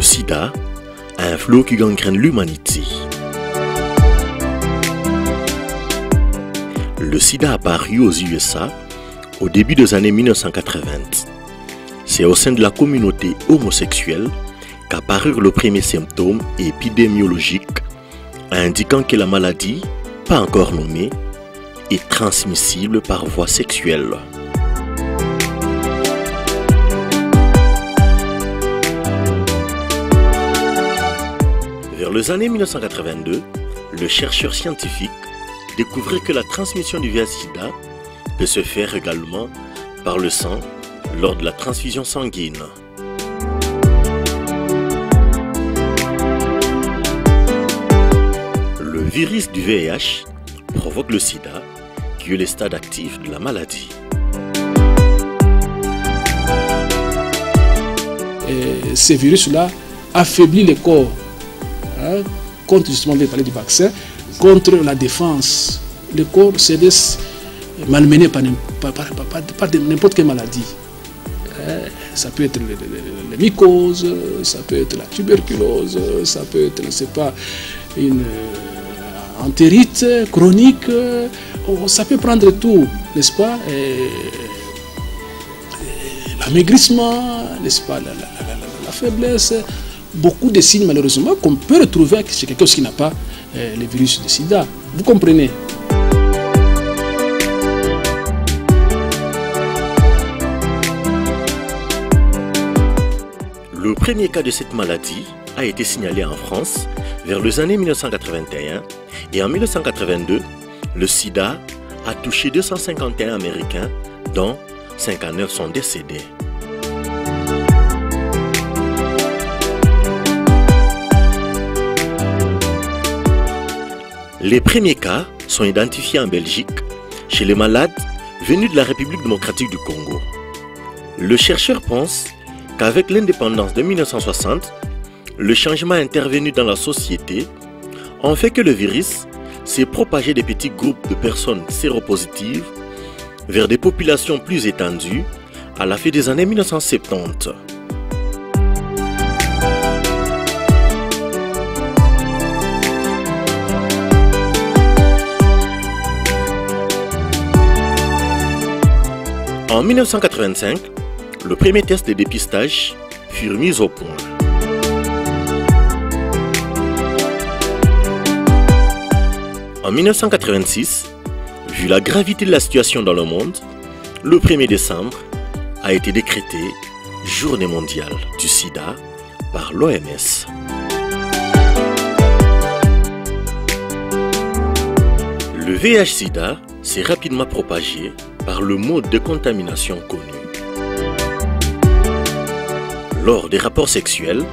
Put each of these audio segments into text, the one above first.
sida, un fléau qui gangrène l'humanité. Le sida a apparu aux USA au début des années 1980. C'est au sein de la communauté homosexuelle qu'apparurent les premiers symptômes épidémiologiques indiquant que la maladie, pas encore nommée, est transmissible par voie sexuelle. Vers les années 1982, le chercheur scientifique découvrit que la transmission du VIH/SIDA peut se faire également par le sang lors de la transfusion sanguine. Le virus du VIH provoque le sida, qui est le stade actif de la maladie. Et ces virus-là affaiblissent le corps contre, justement, on va parler du vaccin, contre la défense. Le corps se laisse malmener par n'importe quelle maladie. Ça peut être les mycoses, ça peut être la tuberculose, ça peut être, je ne sais pas, une entérite chronique, ça peut prendre tout, n'est-ce pas? L'amaigrissement, n'est-ce pas? La faiblesse, beaucoup de signes malheureusement qu'on peut retrouver chez quelqu'un qui n'a pas le virus du sida. Vous comprenez? Le premier cas de cette maladie a été signalé en France vers les années 1981 et en 1982, le sida a touché 251 Américains, dont 59 sont décédés. Les premiers cas sont identifiés en Belgique chez les malades venus de la République démocratique du Congo. Le chercheur pense qu'avec l'indépendance de 1960, le changement intervenu dans la société a fait que le virus s'est propagé des petits groupes de personnes séropositives vers des populations plus étendues à la fin des années 1970. En 1985, le premier test de dépistage fut mis au point. En 1986, vu la gravité de la situation dans le monde, le 1er décembre a été décrété Journée mondiale du sida par l'OMS. Le VIH/SIDA s'est rapidement propagé par le mode de contamination connu. Lors des rapports sexuels,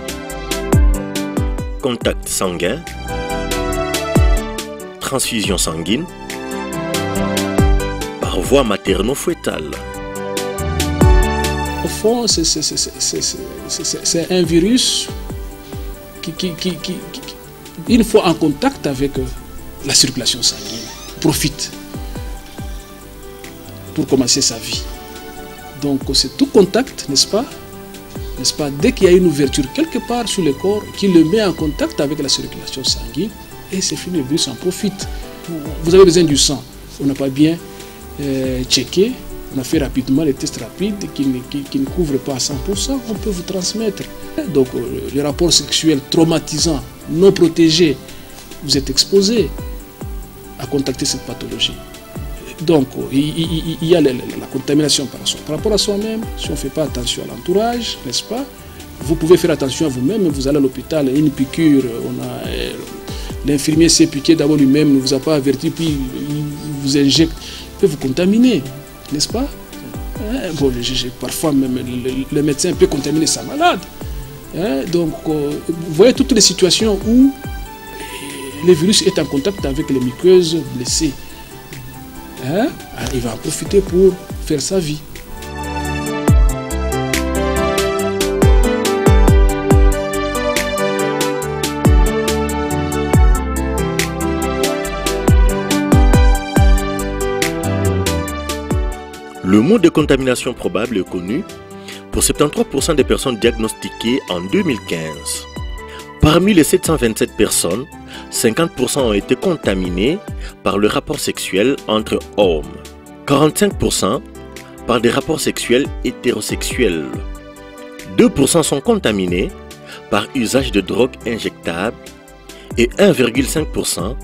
contact sanguin, transfusion sanguine, par voie materno-fœtale. Au fond, c'est un virus qui, une fois en contact avec la circulation sanguine, profite pour commencer sa vie. Donc c'est tout contact, n'est-ce pas? N'est-ce pas? Dès qu'il y a une ouverture quelque part sur le corps qui le met en contact avec la circulation sanguine, et c'est fini, le virus en profite. Vous avez besoin du sang, on n'a pas bien checké, on a fait rapidement les tests rapides qui ne couvrent pas à 100%, on peut vous transmettre. Donc les rapports sexuels traumatisants, non protégés, vous êtes exposés à contacter cette pathologie. Donc, il y a la contamination par rapport à soi-même. Si on ne fait pas attention à l'entourage, n'est-ce pas? Vous pouvez faire attention à vous-même, vous allez à l'hôpital, une piqûre, l'infirmier s'est piqué d'abord lui-même, ne vous a pas averti, puis il vous injecte, il peut vous contaminer, n'est-ce pas? Bon, parfois même le médecin peut contaminer sa malade. Donc, vous voyez toutes les situations où le virus est en contact avec les muqueuses blessées. Il va en profiter pour faire sa vie. Le mode de contamination probable est connu pour 73% des personnes diagnostiquées en 2015. Parmi les 727 personnes, 50% ont été contaminées par le rapport sexuel entre hommes, 45% par des rapports sexuels hétérosexuels, 2% sont contaminés par usage de drogues injectables et 1,5%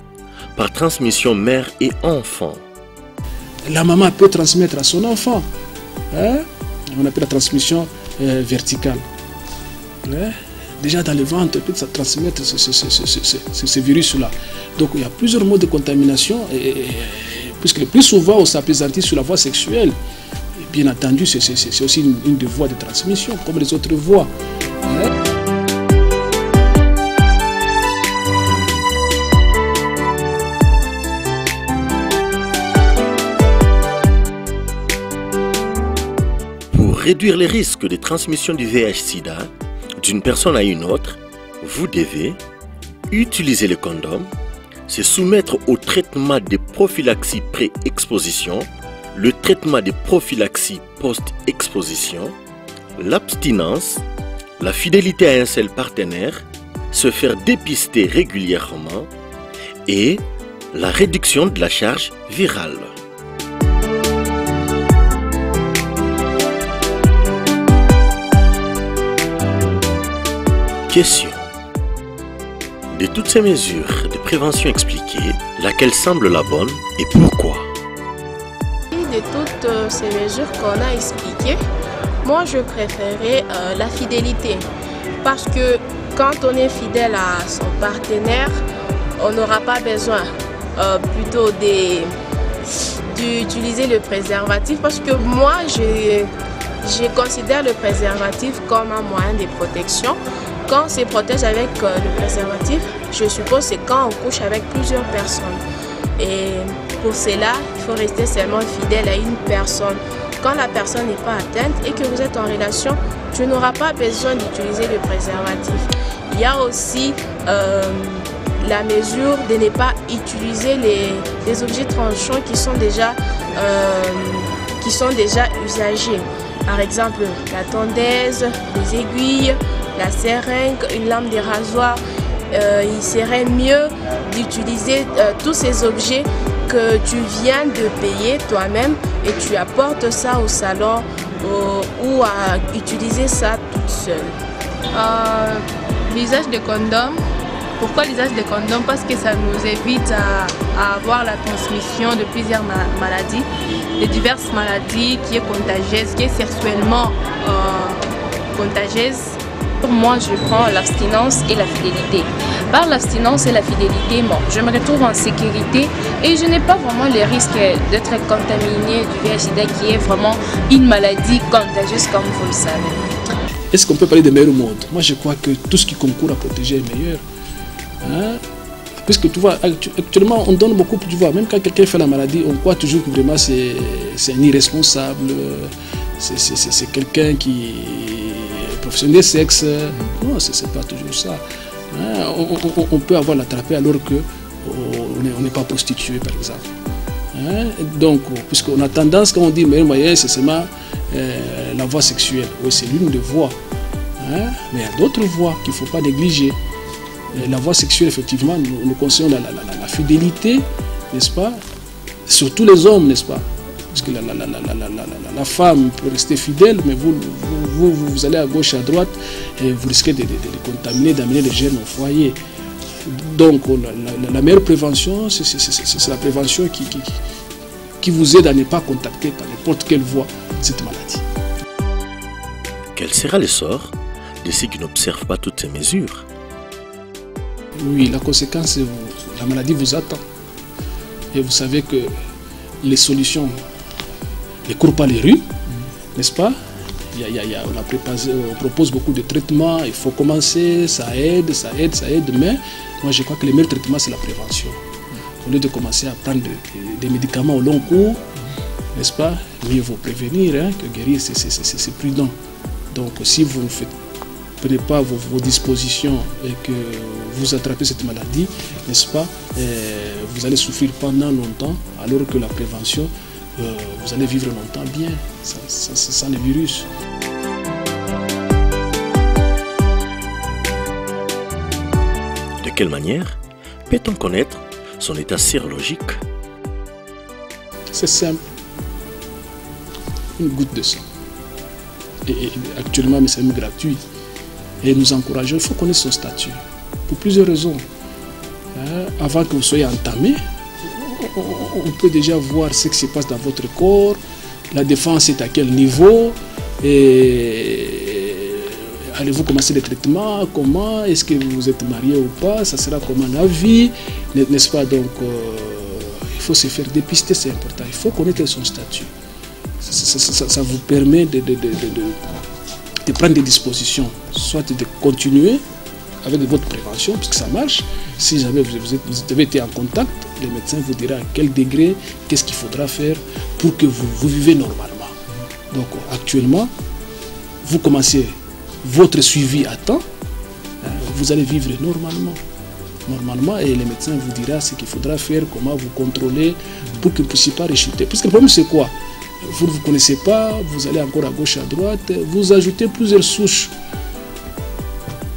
par transmission mère et enfant. La maman peut transmettre à son enfant. On appelle la transmission verticale. Déjà dans le ventre, peut transmettre ce virus-là. Donc il y a plusieurs modes de contamination, puisque le plus souvent on s'appesantit sur la voie sexuelle. Et bien entendu, c'est aussi une des voies de transmission, comme les autres voies. Pour réduire les risques de transmission du VIH/Sida d'une personne à une autre, vous devez utiliser le condom, se soumettre au traitement de prophylaxie pré-exposition, le traitement de prophylaxie post-exposition, l'abstinence, la fidélité à un seul partenaire, se faire dépister régulièrement et la réduction de la charge virale. Question. De toutes ces mesures de prévention expliquées, laquelle semble la bonne et pourquoi? De toutes ces mesures qu'on a expliquées, moi je préférais la fidélité. Parce que quand on est fidèle à son partenaire, on n'aura pas besoin plutôt d'utiliser le préservatif. Parce que moi, je considère le préservatif comme un moyen de protection. Quand on se protège avec le préservatif, je suppose c'est quand on couche avec plusieurs personnes. Et pour cela, il faut rester seulement fidèle à une personne. Quand la personne n'est pas atteinte et que vous êtes en relation, tu n'auras pas besoin d'utiliser le préservatif. Il y a aussi la mesure de ne pas utiliser les objets tranchants qui sont déjà usagés. Par exemple, la tondeuse, les aiguilles, la seringue, une lame de rasoir. Il serait mieux d'utiliser tous ces objets que tu viens de payer toi-même et tu apportes ça au salon ou à utiliser ça toute seule. L'usage de condoms. Pourquoi l'usage de condoms? Parce que ça nous évite à avoir la transmission de plusieurs maladies, de diverses maladies qui est contagieuse, qui est sexuellement contagieuse. Pour moi, je prends l'abstinence et la fidélité. Par l'abstinence et la fidélité, bon, je me retrouve en sécurité et je n'ai pas vraiment le risque d'être contaminé du VIH/SIDA qui est vraiment une maladie contagieuse comme vous le savez. Est-ce qu'on peut parler de meilleurs modes? Moi, je crois que tout ce qui concourt à protéger est meilleur. Puisque tu vois, actuellement, on donne beaucoup, tu vois, même quand quelqu'un fait la maladie, on croit toujours que vraiment c'est un irresponsable, c'est quelqu'un qui est professionnel de sexe. Non, c'est pas toujours ça. On peut avoir l'attrapé alors qu'on n'est pas prostitué, par exemple. Donc, puisqu'on a tendance, quand on dit meilleur moyen, c'est seulement la voie sexuelle. Oui, c'est l'une des voies. Mais il y a d'autres voies qu'il ne faut pas négliger. La voie sexuelle, effectivement, nous conseillons la fidélité, n'est-ce pas? Surtout les hommes, n'est-ce pas? Parce que la femme peut rester fidèle, mais vous allez à gauche, à droite, et vous risquez de contaminer, d'amener les gènes au foyer. Donc, la meilleure prévention, c'est la prévention qui vous aide à ne pas contacter par n'importe quelle voie cette maladie. Quel sera le sort de ceux qui n'observent pas toutes ces mesures? Oui, la conséquence, la maladie vous attend. Et vous savez que les solutions ne courent pas les rues, n'est-ce pas? On propose beaucoup de traitements, il faut commencer, ça aide, mais moi je crois que le meilleur traitement c'est la prévention. Au lieu de commencer à prendre des médicaments au long cours, n'est-ce pas? Mieux vaut prévenir que guérir, c'est prudent. Donc si vous ne prenez pas vos dispositions et que vous attrapez cette maladie, n'est-ce pas, vous allez souffrir pendant longtemps, alors que la prévention, vous allez vivre longtemps bien, sans le virus. quelle manière peut-on connaître son état sérologique? C'est simple. Une goutte de sang. Et actuellement, mais c'est même gratuit. Et nous encourageons, il faut connaître son statut. Pour plusieurs raisons. Avant que vous soyez entamé, on peut déjà voir ce qui se passe dans votre corps, la défense est à quel niveau, et allez-vous commencer les traitements, comment, est-ce que vous êtes marié ou pas, ça sera comment la vie, n'est-ce pas? Donc, il faut se faire dépister, c'est important, il faut connaître son statut. Ça vous permet de prendre des dispositions, soit de continuer avec votre prévention, puisque ça marche. Si jamais vous avez été en contact, le médecin vous dira à quel degré, qu'est-ce qu'il faudra faire pour que vous vivez normalement. Donc actuellement, vous commencez votre suivi à temps, vous allez vivre normalement, et le médecin vous dira ce qu'il faudra faire, comment vous contrôler pour que vous ne puissiez pas rechuter. Parce que le problème c'est quoi? Vous ne vous connaissez pas, vous allez encore à gauche, à droite, vous ajoutez plusieurs souches.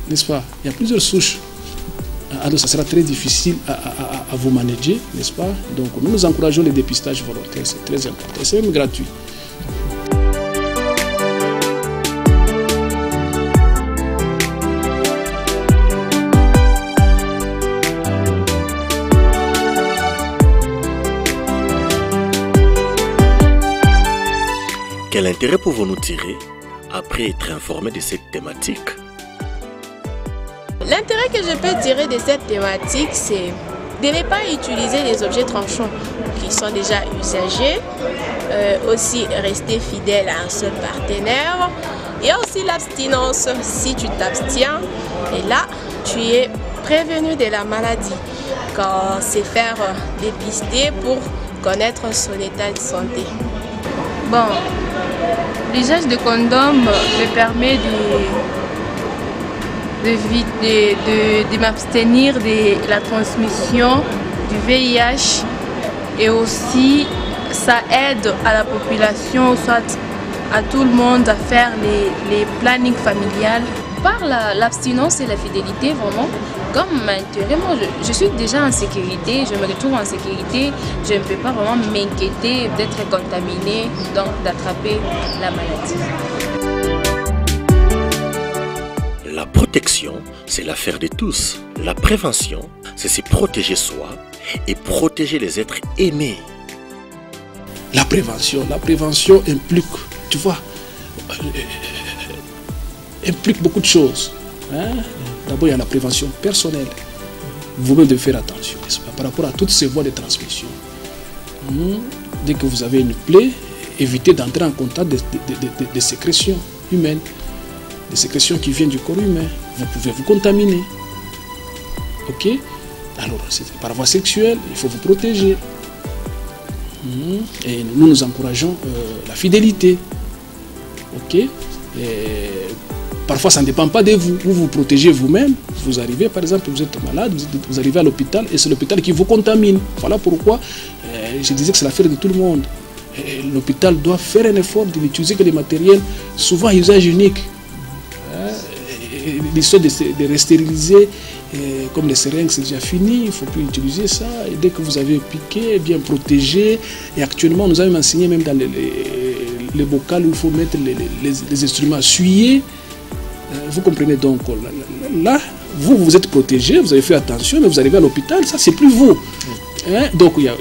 N'est-ce pas? Il y a plusieurs souches. Alors ça sera très difficile à vous manager, n'est-ce pas? Donc nous encourageons les dépistages volontaires, c'est très important. C'est même gratuit. Quel intérêt pouvons-nous tirer après être informés de cette thématique? L'intérêt que je peux tirer de cette thématique, c'est de ne pas utiliser les objets tranchants qui sont déjà usagés, aussi rester fidèle à un seul partenaire, et aussi l'abstinence. Si tu t'abstiens, et là, tu es prévenu de la maladie. Quand c'est faire dépister pour connaître son état de santé. Bon, l'usage de condoms me permet de m'abstenir de la transmission du VIH, et aussi ça aide à la population, soit à tout le monde, à faire les plannings familiales. Par l'abstinence et la fidélité, vraiment, comme intérêt, moi je suis déjà en sécurité, je me retrouve en sécurité, je ne peux pas vraiment m'inquiéter d'être contaminée, donc d'attraper la maladie. La protection, c'est l'affaire de tous. La prévention, c'est se protéger soi et protéger les êtres aimés. La prévention implique, tu vois, implique beaucoup de choses. D'abord, il y a la prévention personnelle. Vous-même devez faire attention, n'est-ce pas, par rapport à toutes ces voies de transmission. Dès que vous avez une plaie, évitez d'entrer en contact des sécrétions humaines. Des sécrétions qui viennent du corps humain. Vous pouvez vous contaminer. Ok? Alors, par voie sexuelle, il faut vous protéger. Et nous encourageons la fidélité. Ok? Et parfois, ça ne dépend pas de vous. Vous vous protégez vous-même. Vous arrivez, par exemple, vous êtes malade, vous arrivez à l'hôpital et c'est l'hôpital qui vous contamine. Voilà pourquoi je disais que c'est l'affaire de tout le monde. L'hôpital doit faire un effort de n'utiliser que les matériels souvent à usage unique. L'histoire de restériliser, comme les seringues, c'est déjà fini, il ne faut plus utiliser ça. Et dès que vous avez piqué, bien protégé. Et actuellement, nous avons enseigné même dans les bocals où il faut mettre les instruments essuyés. Vous comprenez donc, là, vous êtes protégé, vous avez fait attention, mais vous arrivez à l'hôpital, ça, c'est plus vous. Donc, il y a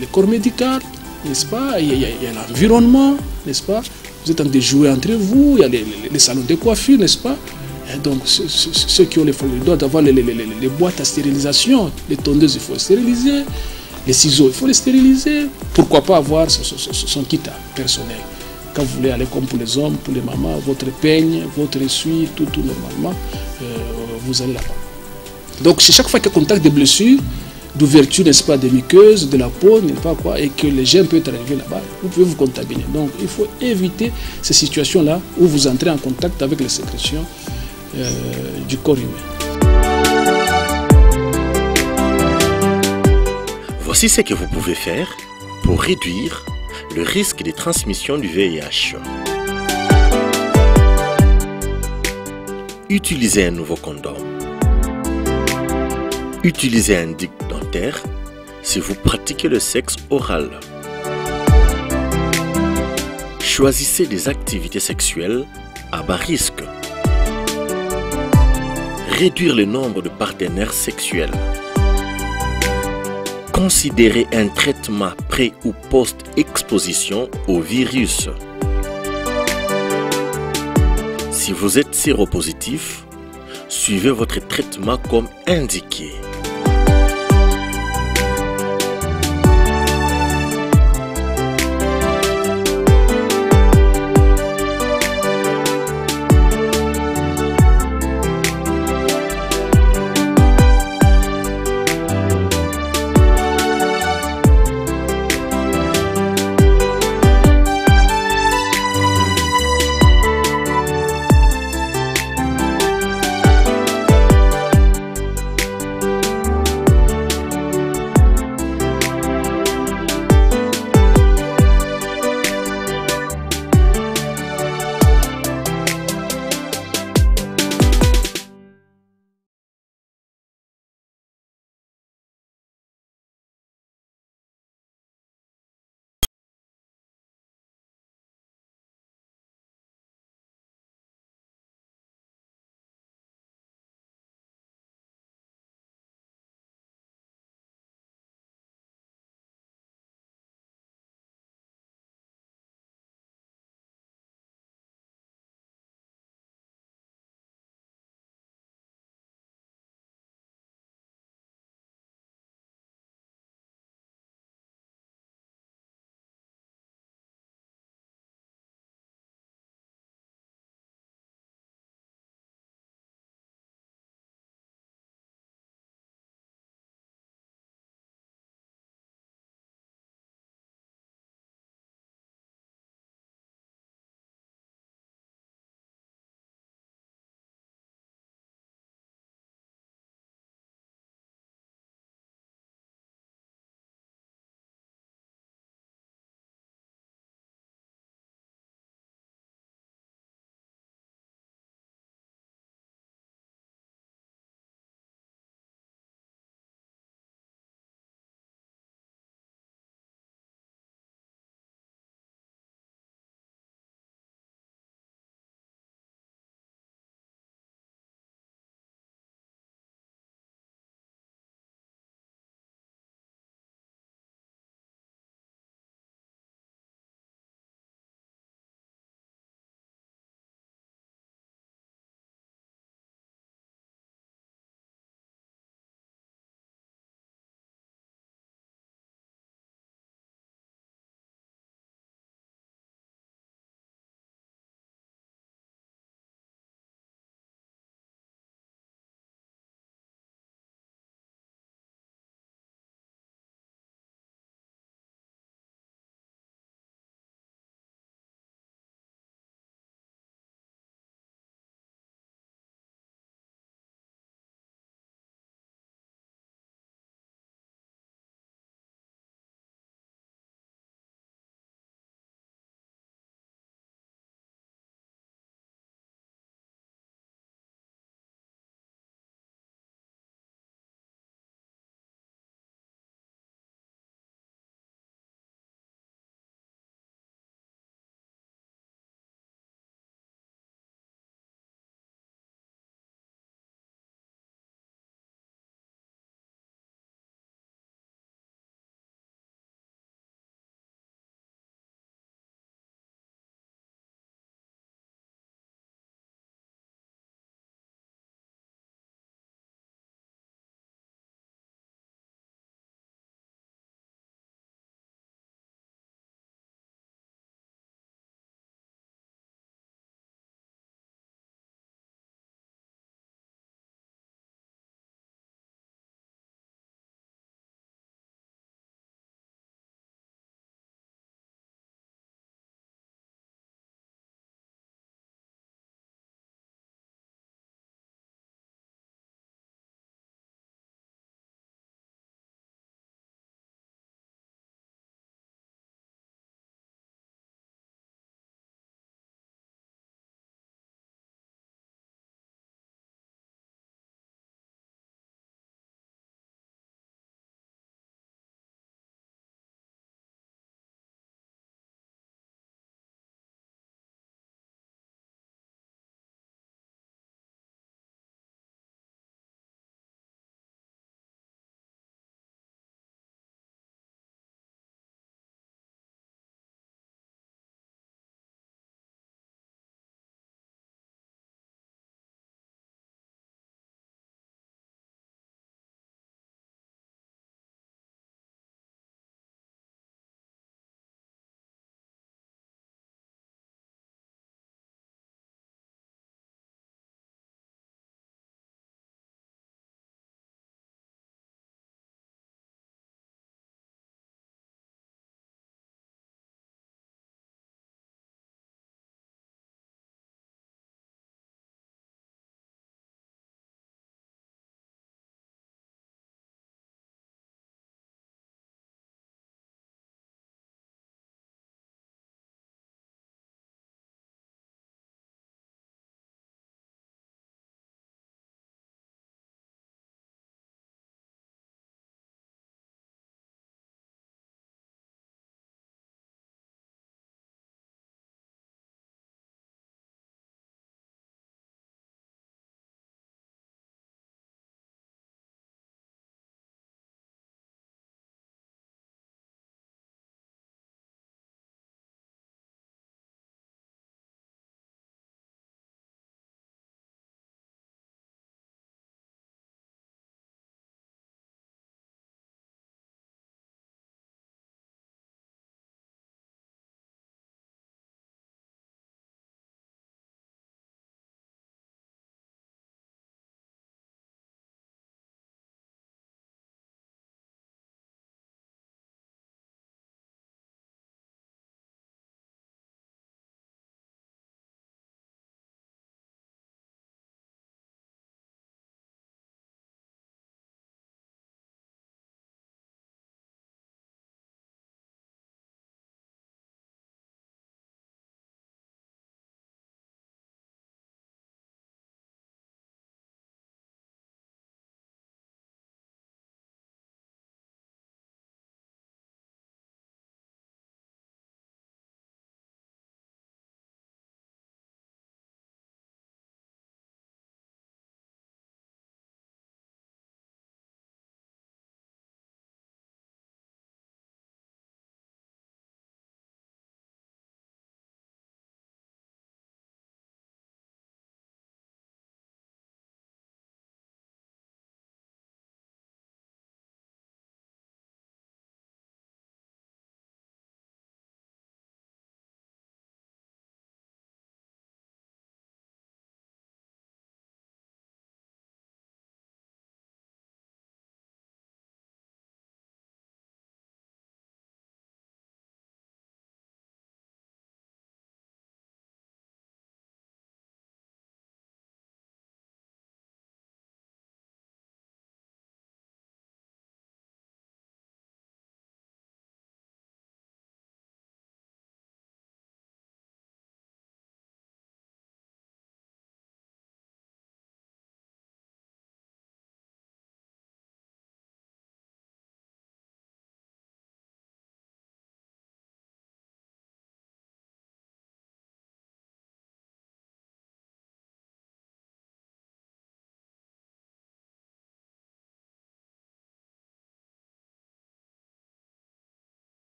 le corps médical, n'est-ce pas? Il y a l'environnement, n'est-ce pas? Vous êtes en train de jouer entre vous, il y a les salons de coiffure, n'est-ce pas? Et donc, ceux qui ont les doivent avoir les boîtes à stérilisation, les tondeuses, il faut les stériliser, les ciseaux, il faut les stériliser. Pourquoi pas avoir son kit personnel? Quand vous voulez aller comme pour les hommes, pour les mamans, votre peigne, votre essuie, tout normalement, vous allez là-bas. Donc, chaque fois qu'il y a contact des blessures, d'ouverture, n'est-ce pas, des muqueuses, de la peau, n'est-ce pas quoi, et que les germes peuvent arriver là-bas, vous pouvez vous contaminer. Donc, il faut éviter ces situations-là où vous entrez en contact avec les sécrétions du corps humain. Voici ce que vous pouvez faire pour réduire le risque de transmission du VIH. Utilisez un nouveau condom. Utilisez un DIC dentaire si vous pratiquez le sexe oral. Choisissez des activités sexuelles à bas risque. Réduire le nombre de partenaires sexuels. Considérez un traitement pré- ou post-exposition au virus. Si vous êtes séropositif, suivez votre traitement comme indiqué.